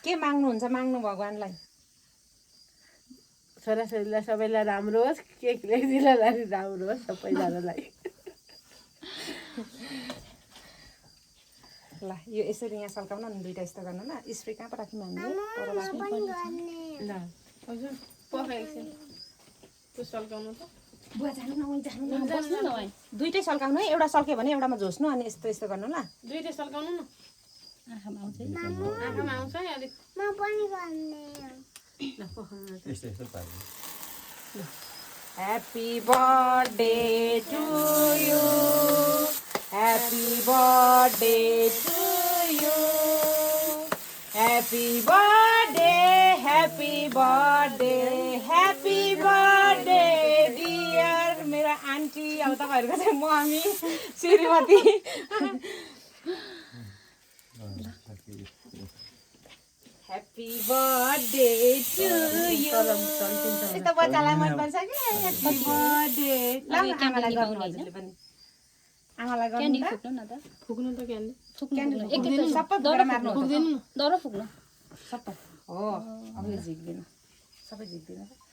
के माग्नुहुन्छ माग्नु भगवानलाई छोराछोरीलाई सबैलाई राम्रो होस् केक ल्याइदिनलाई राम्रो होस् सबैजनालाई ल यो यसरी यहाँ सल्काउन नि दुईटा यस्तो गर्नु ल स्प्रे कहाँ पो राख्यौँ हामीले ल हजुर पखाइसक्यो त्यो सल्काउनु त बुवा जानु न उही जानु न बस्नु न उही दुईटै सल्काउनु है एउटा सल्क्यो भने एउटामा झोस्नु अनि यस्तो यस्तो गर्नु ल दुईटै सल्काउनु न आँखामा आउँछ है आँखामा आउँछ है अलिक म पनि गर्ने ल पखाउनु यस्तो यस्तो पार्नु Happy birthday to you. Happy birthday to you. Happy birthday, happy birthday, happy birthday dear मेरा आन्टी अब तपाईहरुको चाहिँ मम्मी श्रीमती Happy birthday to you. यस्तो बच्चालाई मन पर्छ कि Happy birthday. ल आमालाई गर्नु हजुरले पनि आमालाई गर्नु त फुक्नु न त फुक्नु त क्यान्डी क्यान्डल सबै फुकेर मार्नु फुक्दिनु दरो फुक्नु सबै हो अब झिक्दिन सबै झिक्दिन